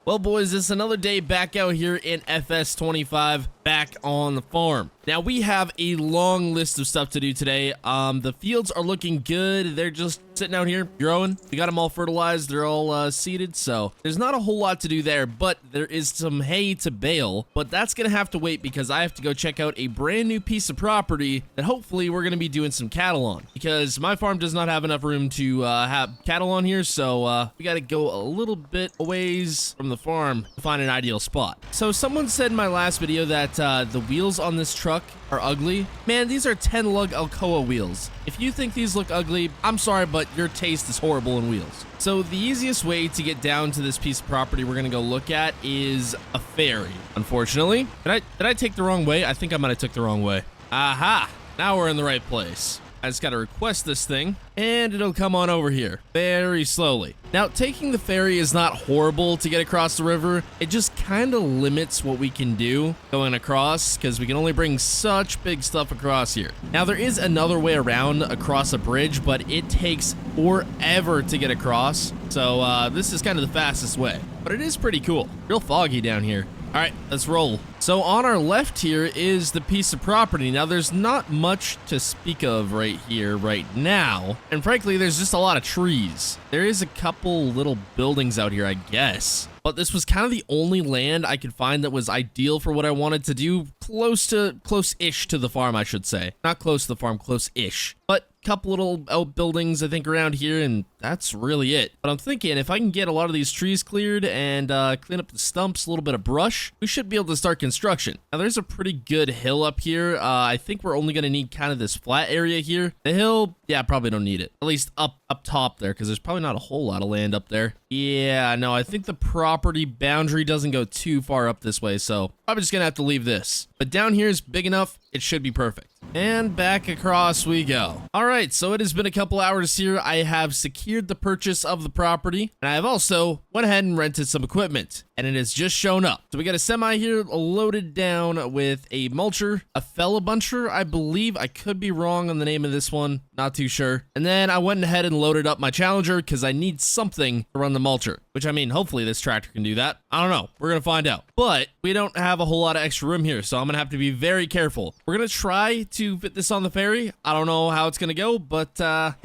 Well, boys, it's another day back out here in FS25, back on the farm. Now, we have a long list of stuff to do today. The fields are looking good. They're just sitting out here growing. We got them all fertilized. They're all seeded, so there's not a whole lot to do there, but there is some hay to bale. But that's going to have to wait because I have to go check out a brand new piece of property that hopefully we're going to be doing some cattle on, because my farm does not have enough room to have cattle on here, so we got to go a little bit a ways from the farm to find an ideal spot. So someone said in my last video that the wheels on this truck are ugly. Man, these are 10 lug Alcoa wheels. If you think these look ugly, I'm sorry, but your taste is horrible in wheels. So the easiest way to get down to this piece of property we're gonna go look at is a ferry. Unfortunately, did I take the wrong way? I think I might have took the wrong way. Aha, now we're in the right place. I just gotta request this thing, and it'll come on over here, very slowly. Now, taking the ferry is not horrible to get across the river. It just kind of limits what we can do going across, because we can only bring such big stuff across here. Now, there is another way around across a bridge, but it takes forever to get across. So this is kind of the fastest way, but it is pretty cool. Real foggy down here. All right, let's roll. So on our left here is the piece of property. Now, there's not much to speak of right here right now. And frankly, there's just a lot of trees. There is a couple little buildings out here, I guess. But this was kind of the only land I could find that was ideal for what I wanted to do. Close-ish to the farm, I should say. Not close to the farm, close-ish. But couple little outbuildings, I think, around here, and that's really it. But I'm thinking if I can get a lot of these trees cleared and clean up the stumps, a little bit of brush, we should be able to start construction. Now, there's a pretty good hill up here. I think we're only going to need kind of this flat area here. The hill, yeah, probably don't need it. At least up top there, because there's probably not a whole lot of land up there. Yeah, no, I think the property boundary doesn't go too far up this way, so probably just going to have to leave this. But down here is big enough. It should be perfect. And back across we go. All right, so it has been a couple hours here. I have secured the purchase of the property, and I have also went ahead and rented some equipment, and it has just shown up. So we got a semi here loaded down with a mulcher, a fella buncher, I believe. I could be wrong on the name of this one, not too sure. And then I went ahead and loaded up my Challenger because I need something to run the mulcher, which, I mean, hopefully this tractor can do that. I don't know. We're gonna find out. But we don't have a whole lot of extra room here, so I'm gonna have to be very careful. We're gonna try to fit this on the ferry. I don't know how it's gonna go, but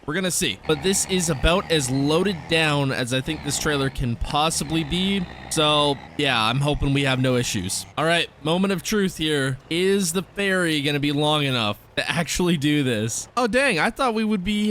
we're gonna see. But this is about as loaded down as I think this trailer can possibly be. So yeah, I'm hoping we have no issues. All right, moment of truth here. Is the ferry gonna be long enough to actually do this? Oh dang, I thought we would be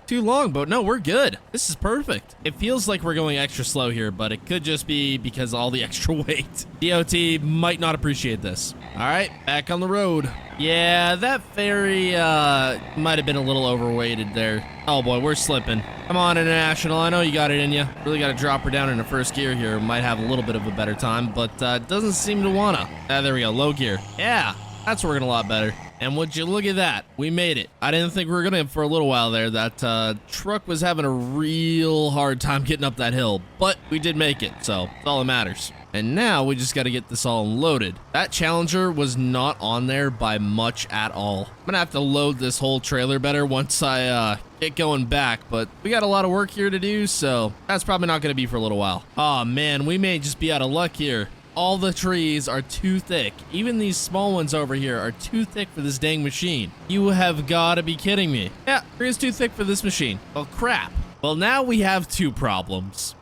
too long, but no, we're good. This is perfect. It feels like we're going extra slow here, but it could just be because of all the extra weight. DOT might not appreciate this. All right, back on the road. Yeah, that ferry might have been a little overweighted there. Oh boy, we're slipping. Come on, International, I know you got it in you. Really got to drop her down into first gear here. Might have a little bit of a better time, but doesn't seem to wanna. There we go, low gear. Yeah, that's working a lot better. And would you look at that? We made it. I didn't think we were gonna for a little while there. That truck was having a real hard time getting up that hill, but we did make it, so that's all that matters. And now we just got to get this all loaded. That Challenger was not on there by much at all. I'm gonna have to load this whole trailer better once I get going back, but we got a lot of work here to do, so that's probably not gonna be for a little while. Oh man, we may just be out of luck here. All the trees are too thick. Even these small ones over here are too thick for this dang machine. You have got to be kidding me. Yeah, tree is too thick for this machine. Well, crap. Well, now we have two problems.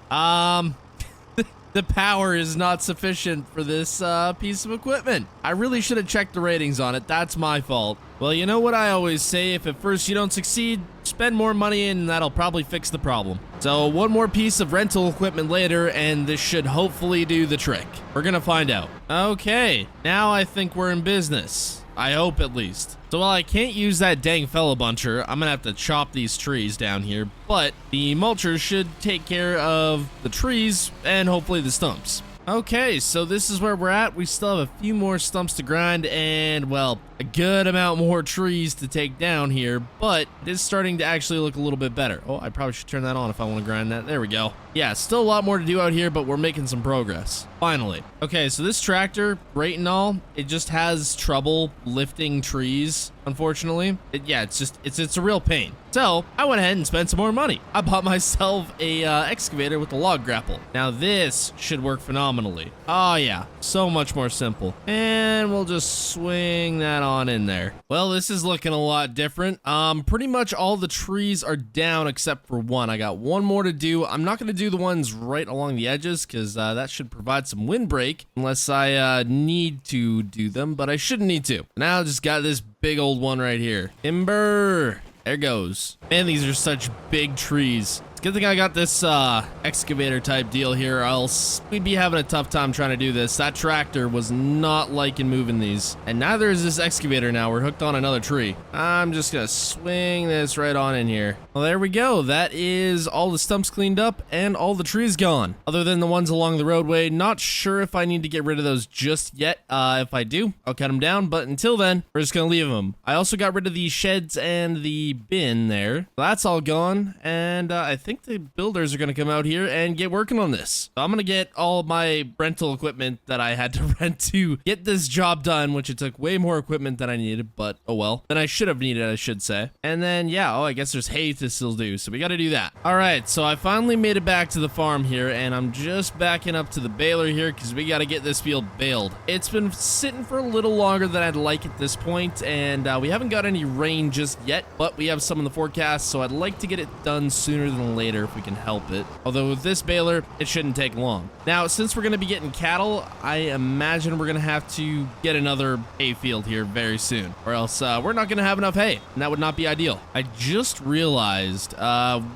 The power is not sufficient for this piece of equipment. I really should have checked the ratings on it. That's my fault. Well, you know what I always say, if at first you don't succeed, spend more money and that'll probably fix the problem. So one more piece of rental equipment later and this should hopefully do the trick. We're gonna find out. Okay, now I think we're in business. I hope, at least. So while I can't use that dang fella buncher, I'm gonna have to chop these trees down here, but the mulcher should take care of the trees and hopefully the stumps. Okay, so this is where we're at. We still have a few more stumps to grind, and well, a good amount more trees to take down here, but it is starting to actually look a little bit better. Oh, I probably should turn that on if I want to grind that. There we go. Yeah, still a lot more to do out here, but we're making some progress. Finally. Okay, so this tractor, great and all, it just has trouble lifting trees, unfortunately. It's a real pain. So I went ahead and spent some more money. I bought myself a excavator with a log grapple. Now this should work phenomenally. Oh yeah, so much more simple. And we'll just swing that on in there. Well, this is looking a lot different. Pretty much all the trees are down except for one. I got one more to do. I'm not gonna do the ones right along the edges because that should provide some windbreak unless I need to do them, but I shouldn't need to. Now I just got this big old one right here. Timber. There goes. Man, these are such big trees. It's a good thing I got this excavator type deal here, or else we'd be having a tough time trying to do this. That tractor was not liking moving these. And neither is this excavator now. We're hooked on another tree. I'm just gonna swing this right on in here. Well, there we go. That is all the stumps cleaned up and all the trees gone. Other than the ones along the roadway. Not sure if I need to get rid of those just yet. If I do, I'll cut them down. But until then, we're just gonna leave them. I also got rid of the sheds and the bin there. That's all gone. And I think the builders are going to come out here and get working on this. So I'm going to get all my rental equipment that I had to rent to get this job done, which it took way more equipment than I needed, but oh well. Than I should have needed, I should say. And then, yeah, I guess there's hay to still do, so we got to do that. All right, so I finally made it back to the farm here, and I'm just backing up to the baler here because we got to get this field baled. It's been sitting for a little longer than I'd like at this point, and we haven't got any rain just yet, but we have some in the forecast, so I'd like to get it done sooner than later if we can help it. Although with this baler, it shouldn't take long. Now, since we're going to be getting cattle, I imagine we're going to have to get another hay field here very soon, or else we're not going to have enough hay, and that would not be ideal. I just realized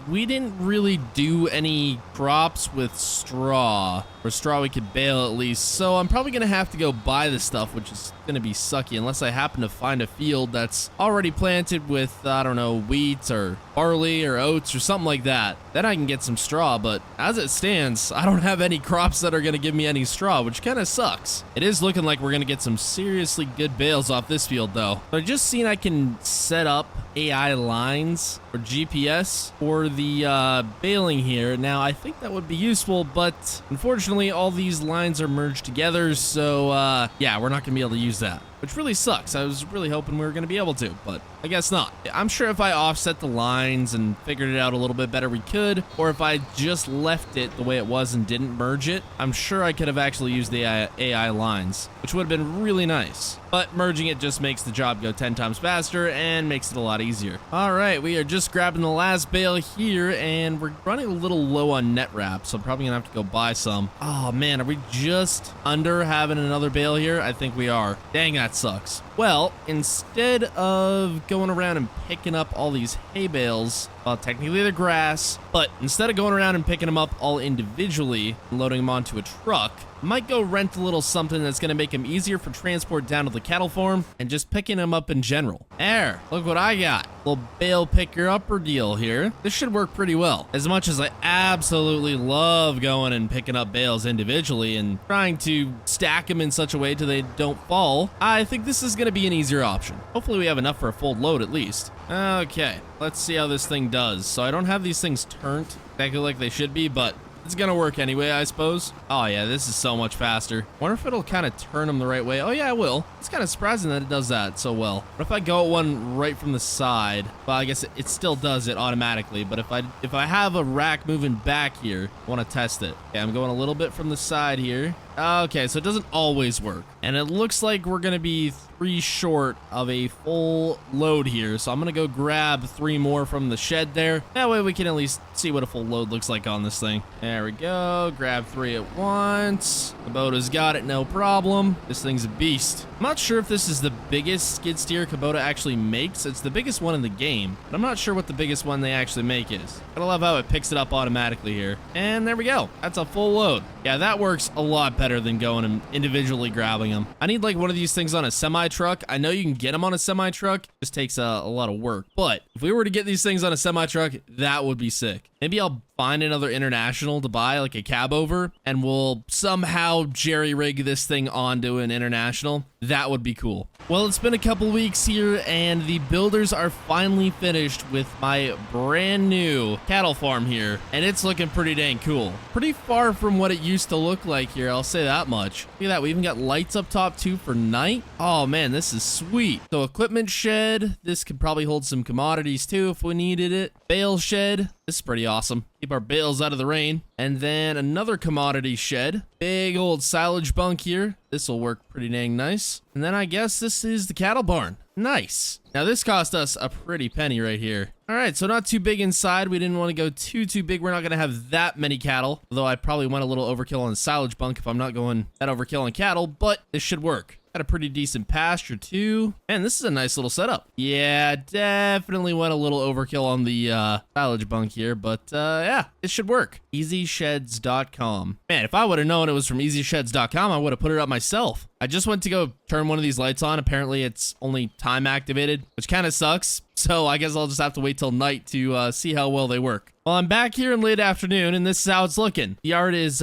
we didn't really do any crops with straw, or straw we could bale at least, so I'm probably going to have to go buy the stuff, which is going to be sucky unless I happen to find a field that's already planted with, I don't know, wheat or barley or oats or something like that. Then I can get some straw, but as it stands, I don't have any crops that are going to give me any straw, which kind of sucks. It is looking like we're going to get some seriously good bales off this field, though. So I just seen I can set up AI lines or GPS for the baling here. Now, I think that would be useful, but unfortunately, all these lines are merged together, so yeah, we're not going to be able to use that, which really sucks. I was really hoping we were going to be able to, but I guess not. I'm sure if I offset the lines and figured it out a little bit better, we could, or if I just left it the way it was and didn't merge it, I'm sure I could have actually used the AI lines, which would have been really nice. But merging it just makes the job go 10 times faster and makes it a lot easier. All right, we are just grabbing the last bale here, and we're running a little low on net wrap, so I'm probably gonna have to go buy some. Oh man, are we just under having another bale here? I think we are. Dang, that sucks. Well, instead of going around and picking up all these hay bales, well, technically they're grass, but instead of going around and picking them up all individually and loading them onto a truck, I might go rent a little something that's going to make them easier for transport down to the cattle farm and just picking them up in general. There, look what I got. Little bale picker upper deal here. This should work pretty well. As much as I absolutely love going and picking up bales individually and trying to stack them in such a way till they don't fall, I think this is going to be an easier option. Hopefully we have enough for a full load at least. Okay, let's see how this thing does. So I don't have these things turned exactly like they should be, but it's gonna work anyway, I suppose. Oh yeah, this is so much faster. Wonder if it'll kind of turn them the right way. Oh yeah, it will. It's kind of surprising that it does that so well. What if I go at one right from the side? Well, I guess it still does it automatically, but if I have a rack moving back here, I want to test it. Okay, I'm going a little bit from the side here. Okay, so it doesn't always work. And it looks like we're going to be 3 short of a full load here. So I'm going to go grab 3 more from the shed there. That way we can at least see what a full load looks like on this thing. There we go. Grab 3 at once. Kubota's got it, no problem. This thing's a beast. I'm not sure if this is the biggest skid steer Kubota actually makes. It's the biggest one in the game, but I'm not sure what the biggest one they actually make is. I love how it picks it up automatically here. And there we go. That's a full load. Yeah, that works a lot better than going and individually grabbing them. I need like one of these things on a semi-truck. I know you can get them on a semi-truck. Just takes a lot of work. But if we were to get these things on a semi-truck, that would be sick. Maybe I'll find another international to buy like a cab over, and we'll somehow jerry-rig this thing onto an international. That would be cool. Well, it's been a couple weeks here, and the builders are finally finished with my brand new cattle farm here, and it's looking pretty dang cool. Pretty far from what it used to look like here, I'll say that much. Look at that, we even got lights up top too for night. Oh man, this is sweet. So equipment shed, this could probably hold some commodities too if we needed it. Bale shed, this is pretty awesome. Keep our bales out of the rain. And then another commodity shed. Big old silage bunk here. This will work pretty dang nice. And then I guess this is the cattle barn. Nice. Now this cost us a pretty penny right here. All right, so not too big inside. We didn't want to go too big. We're not going to have that many cattle, although I probably went a little overkill on the silage bunk if I'm not going that overkill on cattle, but this should work. Got a pretty decent pasture too. Man, this is a nice little setup. Yeah, definitely went a little overkill on the silage bunk here, but yeah, it should work. EasySheds.com. Man, if I would have known it was from EasySheds.com, I would have put it up myself. I just went to go turn one of these lights on. Apparently it's only time activated, which kind of sucks. So I guess I'll just have to wait till night to see how well they work. Well, I'm back here in late afternoon, and this is how it's looking. The yard is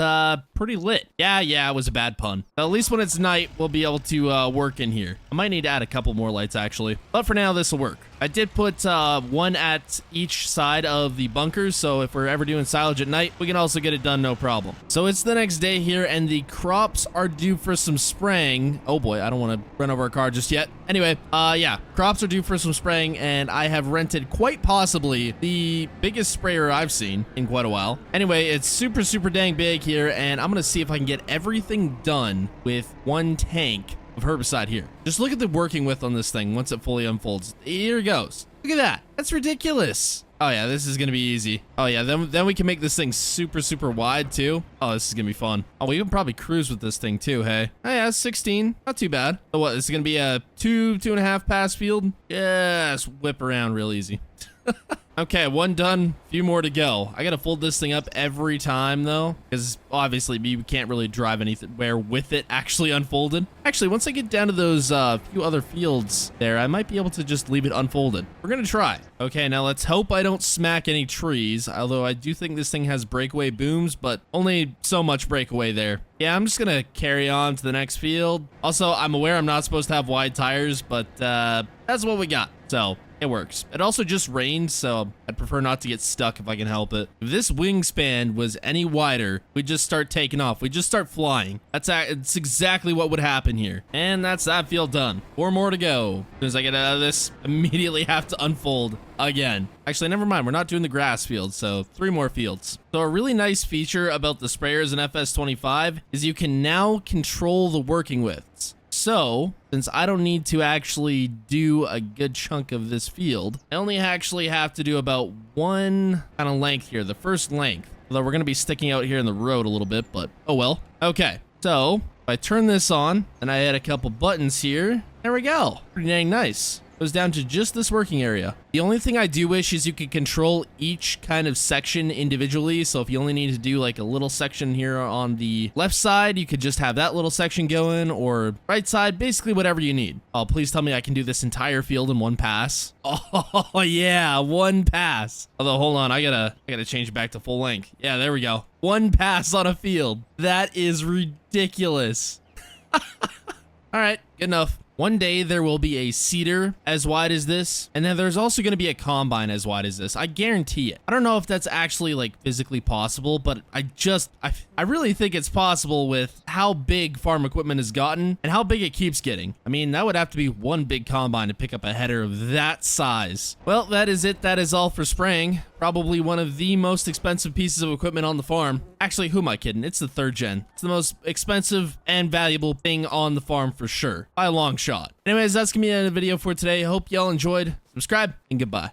pretty lit. Yeah, it was a bad pun. But at least when it's night, we'll be able to work in here. I might need to add a couple more lights, actually. But for now, this will work. I did put one at each side of the bunkers, so if we're ever doing silage at night, we can also get it done no problem. So it's the next day here, and the crops are due for some spraying. Oh boy, I don't want to run over a car just yet. Anyway, yeah, crops are due for some spraying, and I have rented quite possibly the biggest sprayer I've seen in quite a while. Anyway, it's super dang big here, and I'm gonna see if I can get everything done with one tank of herbicide here. Just look at the working width on this thing once it fully unfolds. Here it goes. Look at that. That's ridiculous. Oh yeah, this is gonna be easy. Oh yeah, then we can make this thing super wide too. Oh, this is gonna be fun. Oh, we can probably cruise with this thing too, hey? Oh yeah, 16, not too bad. So what, this is gonna be a 2.5 pass field? Yes, whip around real easy. Okay, one done, few more to go. I gotta fold this thing up every time though, because obviously you can't really drive anywhere with it actually unfolded. Actually, once I get down to those few other fields there, I might be able to just leave it unfolded. We're gonna try. Okay, now let's hope I don't smack any trees, although I do think this thing has breakaway booms, but only so much breakaway there. Yeah, I'm just gonna carry on to the next field. Also, I'm aware I'm not supposed to have wide tires, but that's what we got, so it works. It also just rained, so I'd prefer not to get stuck if I can help it. If this wingspan was any wider, we'd just start taking off. We'd just start flying. It's exactly what would happen here. And that's that field done. 4 more to go. As soon as I get out of this, immediately have to unfold again. Actually, never mind. We're not doing the grass field, so 3 more fields. So a really nice feature about the sprayers in FS25 is you can now control the working widths. So, since I don't need to actually do a good chunk of this field, I only actually have to do about one kind of length here, the first length. Although we're going to be sticking out here in the road a little bit, but oh well. Okay, so if I turn this on and I hit a couple buttons here, there we go. Pretty dang nice. Goes down to just this working area. The only thing I do wish is you could control each kind of section individually. So if you only need to do like a little section here on the left side, you could just have that little section going, or right side, basically whatever you need. Oh, please tell me I can do this entire field in one pass. Oh yeah, one pass. Although hold on, I gotta change it back to full length. Yeah, there we go. One pass on a field. That is ridiculous. All right, good enough. One day there will be a seeder as wide as this, and then there's also going to be a combine as wide as this. I guarantee it. I don't know if that's actually like physically possible, but I really think it's possible with how big farm equipment has gotten and how big it keeps getting. I mean, that would have to be one big combine to pick up a header of that size. Well, that is it. That is all for spraying. Probably one of the most expensive pieces of equipment on the farm. Actually, who am I kidding? It's the 3rd gen. It's the most expensive and valuable thing on the farm for sure, by a long shot. Anyways, that's gonna be the end of the video for today. Hope y'all enjoyed. Subscribe and goodbye.